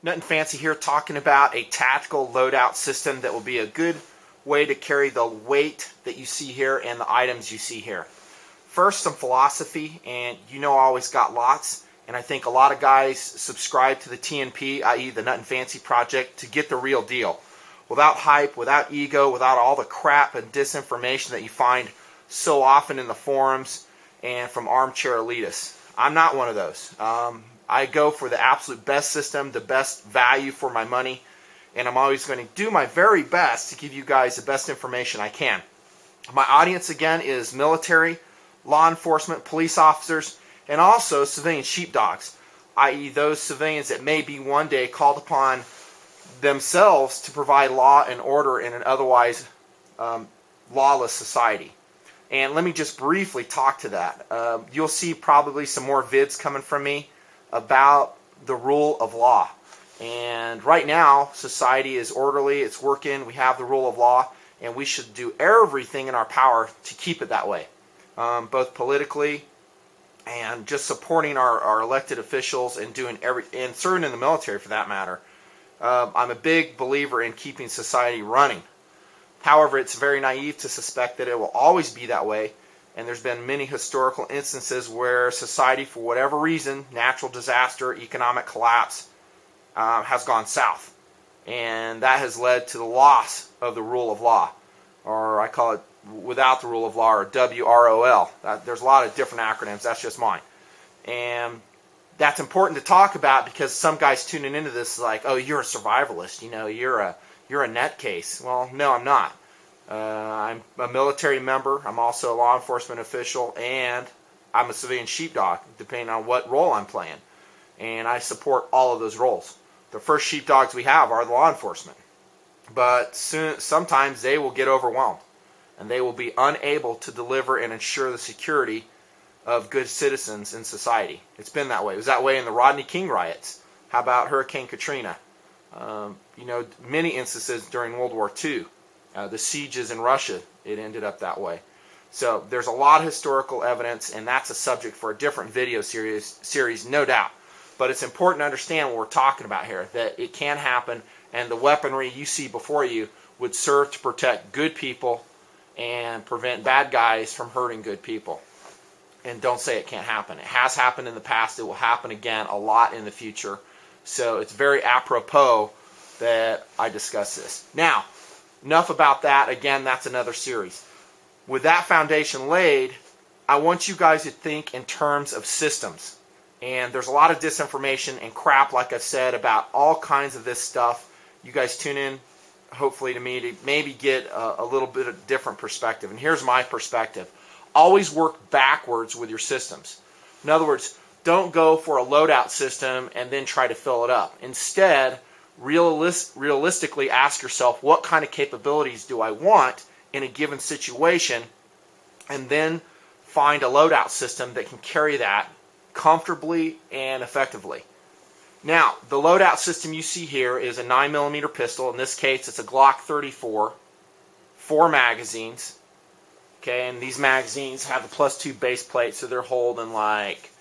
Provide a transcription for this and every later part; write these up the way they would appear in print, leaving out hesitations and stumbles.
Nutnfancy here, talking about a tactical loadout system that will be a good way to carry the weight that you see here and the items you see here. First, some philosophy, and you know I always got lots, and I think a lot of guys subscribe to the TNP, i.e. the Nutnfancy project, to get the real deal. Without hype, without ego, without all the crap and disinformation that you find so often in the forums and from armchair elitists. I'm not one of those. I go for the absolute best system, the best value for my money, and I'm always going to do my very best to give you guys the best information I can. My audience, again, is military, law enforcement, police officers, and also civilian sheepdogs, i.e. those civilians that may be one day called upon themselves to provide law and order in an otherwise lawless society. And let me just briefly talk to that. You'll see probably some more vids coming from me about the rule of law. And right now, society is orderly, it's working, we have the rule of law, and we should do everything in our power to keep it that way, both politically and just supporting our elected officials and doing and serving in the military for that matter. I'm a big believer in keeping society running. However, it's very naive to suspect that it will always be that way, and there's been many historical instances where society, for whatever reason, natural disaster, economic collapse, has gone south. And that has led to the loss of the rule of law, or I call it without the rule of law, or WROL. There's a lot of different acronyms, that's just mine. And that's important to talk about because some guys tuning into this is like, oh, you're a survivalist, you know, you're a net case. Well, no, I'm not. I'm a military member, I'm also a law enforcement official, and I'm a civilian sheepdog, depending on what role I'm playing. And I support all of those roles. The first sheepdogs we have are the law enforcement. But sometimes they will get overwhelmed, and they will be unable to deliver and ensure the security of good citizens in society. It's been that way. It was that way in the Rodney King riots. How about Hurricane Katrina? You know, many instances during World War II. The sieges in Russia, it ended up that way. So there's a lot of historical evidence, and that's a subject for a different video series, no doubt. But it's important to understand what we're talking about here, that it can happen, and the weaponry you see before you would serve to protect good people and prevent bad guys from hurting good people. And don't say it can't happen. It has happened in the past. It will happen again a lot in the future. So it's very apropos that I discuss this. Now, enough about that. Again, that's another series. With that foundation laid, I want you guys to think in terms of systems. And there's a lot of disinformation and crap, like I said, about all kinds of this stuff. You guys tune in, hopefully, to me to maybe get a little bit of different perspective. And here's my perspective. Always work backwards with your systems. In other words, don't go for a loadout system and then try to fill it up. Instead, realistically ask yourself, what kind of capabilities do I want in a given situation, and then find a loadout system that can carry that comfortably and effectively. Now, the loadout system you see here is a 9mm pistol. In this case, it's a Glock 34, 4 magazines. Okay, and these magazines have a +2 base plate, so they're holding like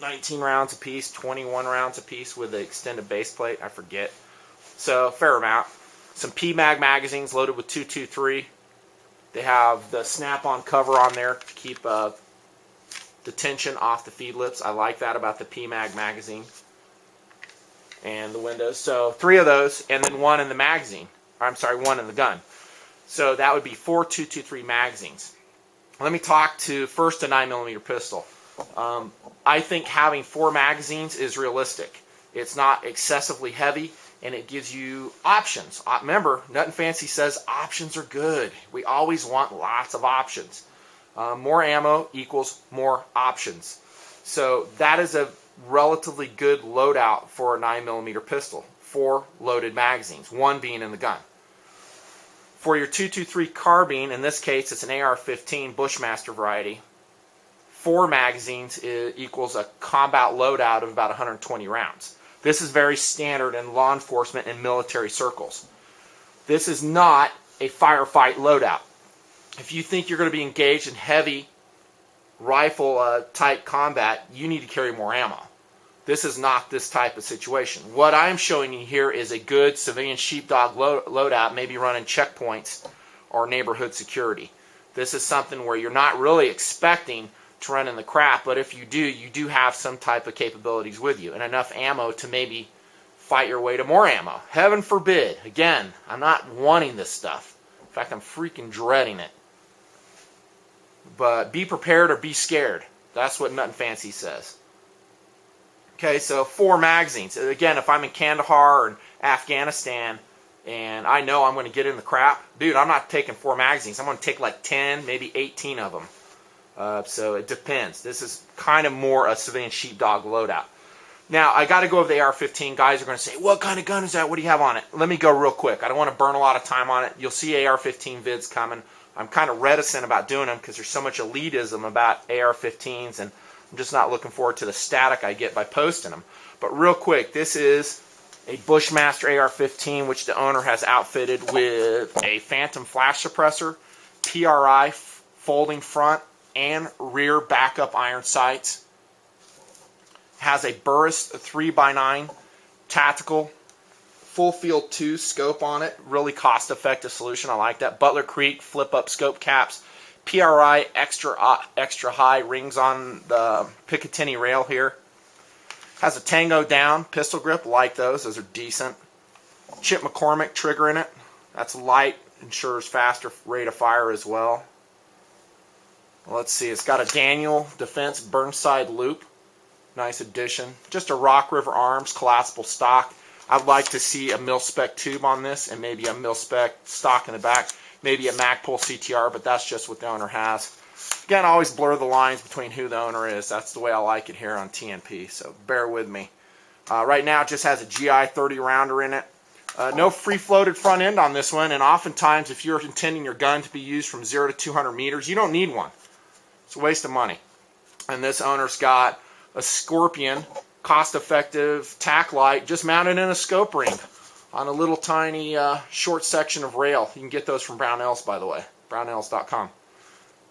19 rounds apiece, 21 rounds apiece with the extended base plate. I forget. So, fair amount. Some PMag magazines loaded with 223. They have the snap-on cover on there to keep the tension off the feed lips. I like that about the PMag magazine and the windows. So, 3 of those, and then 1 in the magazine. I'm sorry, 1 in the gun. So that would be 4 223 magazines. Let me talk to first a 9mm pistol. I think having 4 magazines is realistic. It's not excessively heavy, and it gives you options. Remember, Nutnfancy says options are good. We always want lots of options. More ammo equals more options. So that is a relatively good loadout for a 9mm pistol. 4 loaded magazines, 1 being in the gun. For your 223 carbine, in this case it's an AR-15 Bushmaster variety, 4 magazines equals a combat loadout of about 120 rounds. This is very standard in law enforcement and military circles. This is not a firefight loadout. If you think you're going to be engaged in heavy rifle type combat, you need to carry more ammo. This is not this type of situation. What I'm showing you here is a good civilian sheepdog loadout, maybe running checkpoints or neighborhood security. This is something where you're not really expecting to run in the crap, but if you do have some type of capabilities with you and enough ammo to maybe fight your way to more ammo. Heaven forbid. Again, I'm not wanting this stuff. In fact, I'm freaking dreading it. But be prepared or be scared. That's what Nutnfancy says. Okay, so 4 magazines. Again, if I'm in Kandahar or in Afghanistan and I know I'm going to get in the crap, dude, I'm not taking 4 magazines. I'm going to take like 10, maybe 18 of them. So it depends. This is kind of more a civilian sheepdog loadout. Now, I got to go over the AR-15. Guys are going to say, what kind of gun is that? What do you have on it? Let me go real quick. I don't want to burn a lot of time on it. You'll see AR-15 vids coming. I'm kind of reticent about doing them because there's so much elitism about AR-15s, and I'm just not looking forward to the static I get by posting them. But real quick, this is a Bushmaster AR-15, which the owner has outfitted with a phantom flash suppressor, PRI folding front and rear backup iron sights. Has a Burris 3x9 tactical full field 2 scope on it. Really cost effective solution. I like that. Butler Creek flip up scope caps. PRI extra high rings on the Picatinny rail here. Has a Tango down pistol grip. Like those. Those are decent. Chip McCormick trigger in it. That's light. Ensures faster rate of fire as well. Let's see. It's got a Daniel Defense Burnside loop. Nice addition. Just a Rock River Arms collapsible stock. I'd like to see a mil-spec tube on this and maybe a mil-spec stock in the back. Maybe a Magpul CTR, but that's just what the owner has. Again, I always blur the lines between who the owner is. That's the way I like it here on TNP, so bear with me. Right now it just has a GI 30 rounder in it. No free-floated front end on this one, and oftentimes if you're intending your gun to be used from 0 to 200 meters, you don't need one. It's a waste of money. And this owner's got a Scorpion cost-effective tack light just mounted in a scope ring on a little tiny short section of rail. You can get those from Brownells, by the way. Brownells.com.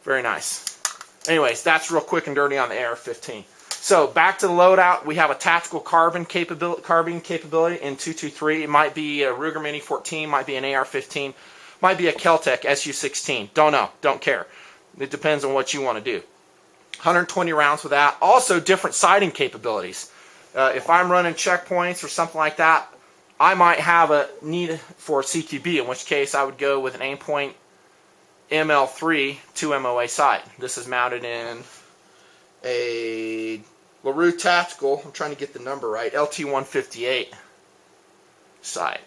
Very nice. Anyways, that's real quick and dirty on the AR-15. So back to the loadout. We have a tactical carbine capability in 223. It might be a Ruger Mini 14, might be an AR-15, might be a Keltec SU-16. Don't know. Don't care. It depends on what you want to do. 120 rounds with that. Also different sighting capabilities. If I'm running checkpoints or something like that, I might have a need for CQB, in which case I would go with an Aimpoint ML3 2 MOA sight. This is mounted in a LaRue Tactical, I'm trying to get the number right, LT158 sight.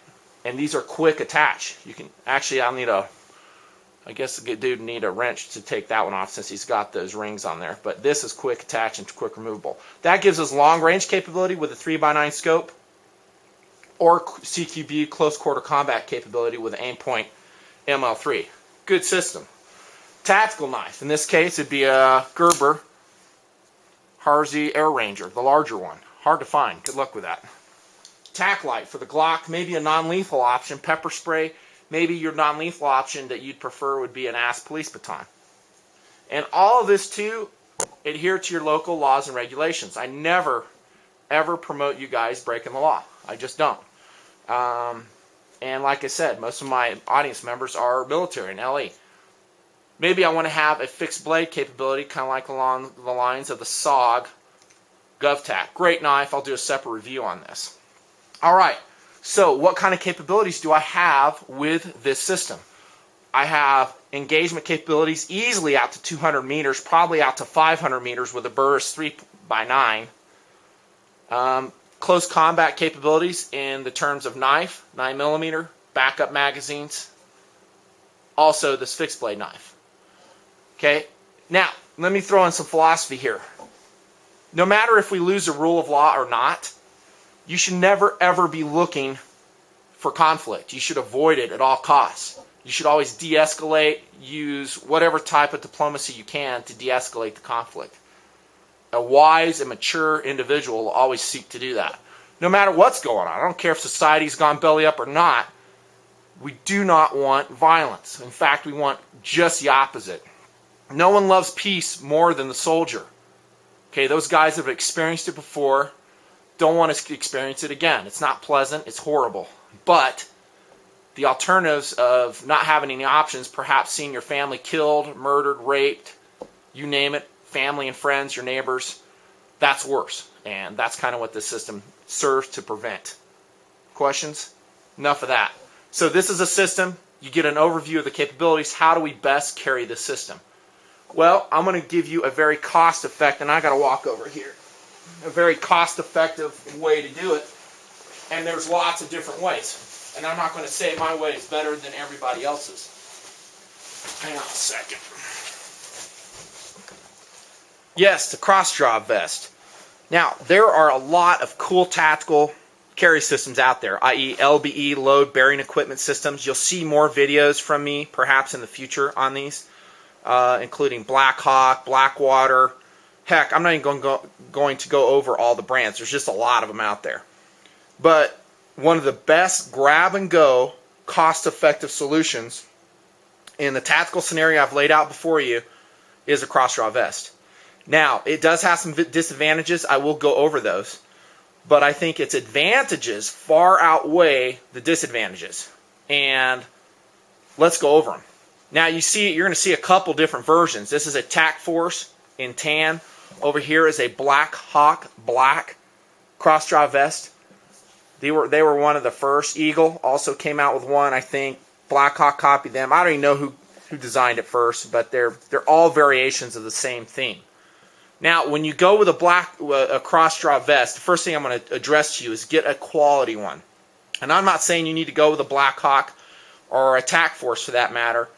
And these are quick attach. You can actually, I guess the dude would need a wrench to take that one off since he's got those rings on there. But this is quick attach and quick removable. That gives us long range capability with a 3x9 scope, or CQB close quarter combat capability with an Aimpoint ML3. Good system. Tactical knife. In this case, it'd be a Gerber Harzy Air Ranger, the larger one. Hard to find. Good luck with that. Tack light for the Glock. Maybe a non-lethal option. Pepper spray. Maybe your non-lethal option that you'd prefer would be an ASP police baton. And all of this too, adhere to your local laws and regulations. I never, ever promote you guys breaking the law. I just don't. And like I said, most of my audience members are military and LE. Maybe I want to have a fixed blade capability, kind of like along the lines of the SOG GovTac. Great knife. I'll do a separate review on this. All right. So what kind of capabilities do I have with this system? I have engagement capabilities easily out to 200 meters, probably out to 500 meters with a Burris 3x9. Close combat capabilities in the terms of knife, 9mm, backup magazines, also this fixed blade knife. Okay, now let me throw in some philosophy here. No matter if we lose a rule of law or not, you should never ever be looking for conflict. You should avoid it at all costs. You should always de-escalate, use whatever type of diplomacy you can to de-escalate the conflict. A wise and mature individual will always seek to do that. No matter what's going on. I don't care if society's gone belly up or not. We do not want violence. In fact, we want just the opposite. No one loves peace more than the soldier. Okay, those guys have experienced it before. don't want to experience it again. It's not pleasant. It's horrible. But the alternatives of not having any options, perhaps seeing your family killed, murdered, raped, you name it, family and friends, your neighbors, that's worse. And that's kind of what this system serves to prevent. Questions? Enough of that. So this is a system. You get an overview of the capabilities. How do we best carry this system? Well, I'm going to give you a very cost-effective, and I got to walk over here, a very cost-effective way to do it. And there's lots of different ways. And I'm not going to say my way is better than everybody else's. Hang on a second. Yes, the Crossdraw vest. Now, there are a lot of cool tactical carry systems out there, i.e. LBE, load bearing equipment systems. You'll see more videos from me, perhaps in the future, on these, including Black Hawk, Blackwater. Heck, I'm not even going to go over all the brands. There's just a lot of them out there. But one of the best grab-and-go, cost-effective solutions in the tactical scenario I've laid out before you is a Crossdraw vest. Now, it does have some disadvantages. I will go over those. But I think its advantages far outweigh the disadvantages. And let's go over them. Now, you're going to see a couple different versions. This is a TAC Force in tan. Over here is a Black Hawk black Crossdraw vest. They were one of the first. Eagle also came out with one, I think. Black Hawk copied them. I don't even know who designed it first, but they're all variations of the same theme. Now, when you go with a Crossdraw vest, the first thing I'm going to address to you is get a quality one. And I'm not saying you need to go with a Black Hawk or a TAC Force for that matter.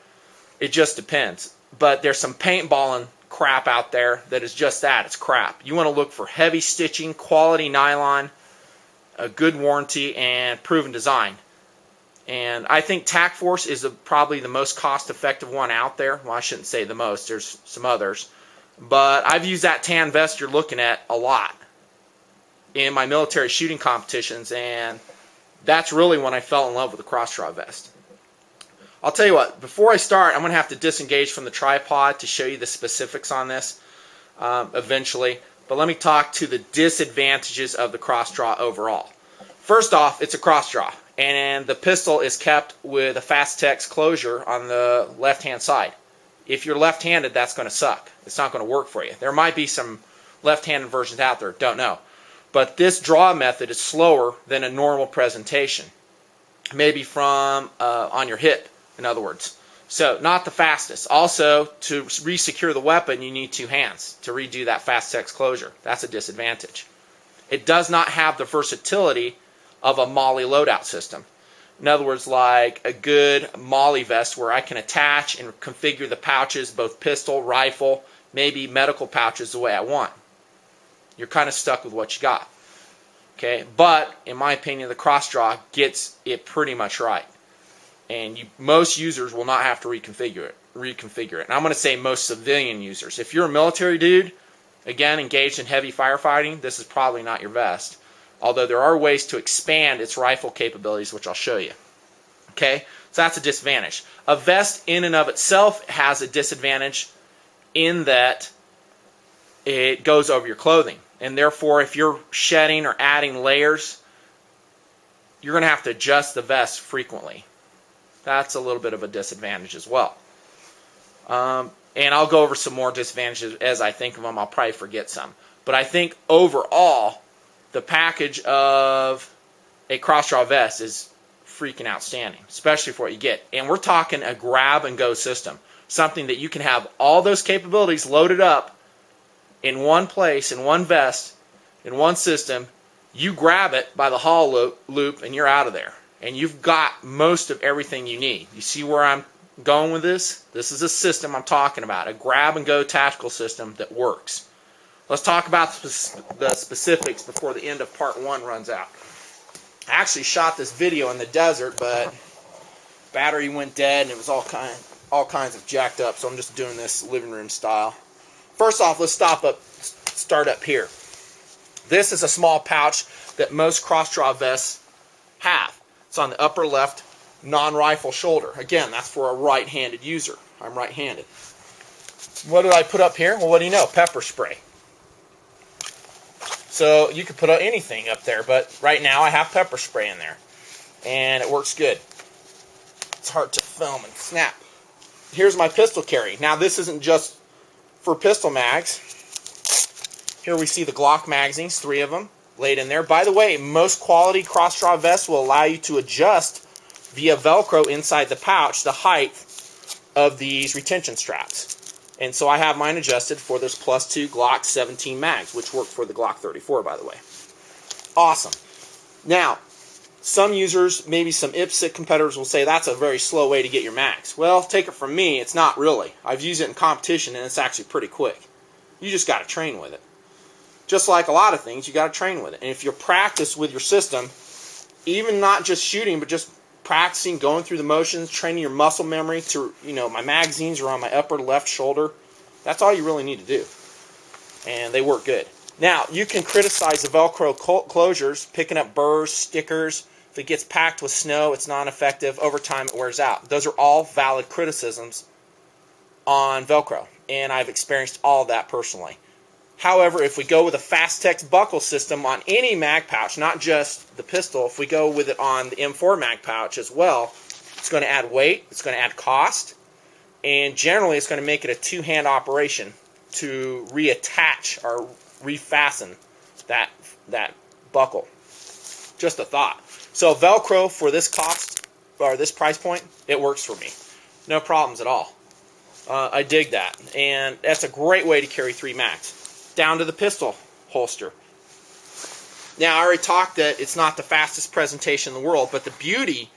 It just depends. But there's some paintballing crap out there that is just that. It's crap. You want to look for heavy stitching, quality nylon, a good warranty, and proven design. And I think TAC Force is probably the most cost-effective one out there. Well, I shouldn't say the most. There's some others. But I've used that tan vest you're looking at a lot in my military shooting competitions, and that's really when I fell in love with the Crossdraw vest. I'll tell you what, before I start, I'm going to have to disengage from the tripod to show you the specifics on this eventually. But let me talk to the disadvantages of the Crossdraw overall. First off, it's a Crossdraw, and the pistol is kept with a Fastex closure on the left-hand side. If you're left-handed, that's going to suck. It's not going to work for you. There might be some left-handed versions out there, don't know. But this draw method is slower than a normal presentation. Maybe from on your hip, in other words. So, not the fastest. Also, to re-secure the weapon, you need two hands to redo that Fastex closure. That's a disadvantage. It does not have the versatility of a MOLLE loadout system. In other words, like a good MOLLE vest where I can attach and configure the pouches, both pistol, rifle, maybe medical pouches the way I want. You're kind of stuck with what you got. Okay, but in my opinion, the Crossdraw gets it pretty much right. And most users will not have to reconfigure it. And I'm going to say most civilian users. If you're a military dude, again, engaged in heavy firefighting, this is probably not your vest. Although there are ways to expand its rifle capabilities, which I'll show you. Okay, so that's a disadvantage. A vest in and of itself has a disadvantage in that it goes over your clothing. And therefore, if you're shedding or adding layers, you're going to have to adjust the vest frequently. That's a little bit of a disadvantage as well. And I'll go over some more disadvantages as I think of them. I'll probably forget some. But I think overall, the package of a Crossdraw vest is freaking outstanding, especially for what you get. And we're talking a grab-and-go system, something that you can have all those capabilities loaded up in one place, in one vest, in one system. You grab it by the hollow loop, and you're out of there. And you've got most of everything you need. You see where I'm going with this? This is a system I'm talking about, a grab-and-go tactical system that works. Let's talk about the specifics before the end of part 1 runs out. I actually shot this video in the desert, but battery went dead and it was all kinds of jacked up, so I'm just doing this living room style. First off, let's start up here. This is a small pouch that most Crossdraw vests have. It's on the upper left non-rifle shoulder. Again, that's for a right-handed user. I'm right-handed. What did I put up here? Well, what do you know? Pepper spray. So So you could put anything up there, but right now I have pepper spray in there, and it works good. It's hard to film and snap. Here's my pistol carry. Now this isn't just for pistol mags. Here we see the Glock magazines, 3 of them laid in there. By the way, most quality cross-draw vests will allow you to adjust via Velcro inside the pouch the height of these retention straps. And so I have mine adjusted for this +2 Glock 17 mags, which work for the Glock 34, by the way. Awesome. Now, some users, maybe some IPSC competitors will say that's a very slow way to get your mags. Well, take it from me, it's not really. I've used it in competition and it's actually pretty quick. You just got to train with it. Just like a lot of things, you got to train with it. And if you practice with your system, even not just shooting, but just practicing, going through the motions, training your muscle memory to, my magazines are on my upper left shoulder. That's all you really need to do. And they work good. Now, you can criticize the Velcro closures, picking up burrs, stickers. If it gets packed with snow, it's not effective. Over time, it wears out. Those are all valid criticisms on Velcro. And I've experienced all of that personally. However, if we go with a Fastex buckle system on any mag pouch, not just the pistol, if we go with it on the M4 mag pouch as well, it's going to add weight, it's going to add cost, and generally it's going to make it a two-hand operation to reattach or refasten that buckle. Just a thought. So Velcro for this cost, or this price point, it works for me. No problems at all. I dig that. And that's a great way to carry 3 mags. Down to the pistol holster. Now, I already talked that it's not the fastest presentation in the world, but the beauty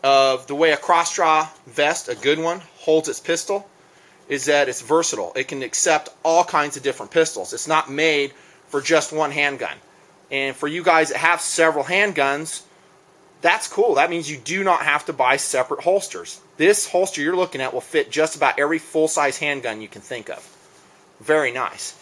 of the way a Crossdraw vest, a good one, holds its pistol is that it's versatile. It can accept all kinds of different pistols. It's not made for just one handgun. And for you guys that have several handguns, that's cool. That means you do not have to buy separate holsters. This holster you're looking at will fit just about every full-size handgun you can think of. Very nice.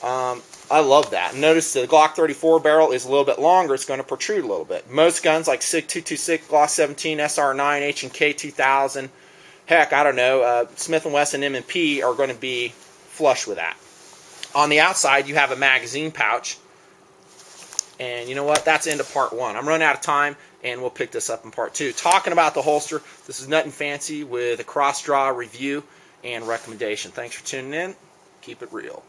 I love that. Notice the Glock 34 barrel is a little bit longer. It's going to protrude a little bit. Most guns like SIG 226, Glock 17, SR9, H&K 2000, heck, I don't know, Smith & Wesson M&P are going to be flush with that. On the outside, you have a magazine pouch. And you know what? That's into part 1. I'm running out of time, and we'll pick this up in part 2. Talking about the holster, this is Nutnfancy with a Crossdraw review and recommendation. Thanks for tuning in. Keep it real.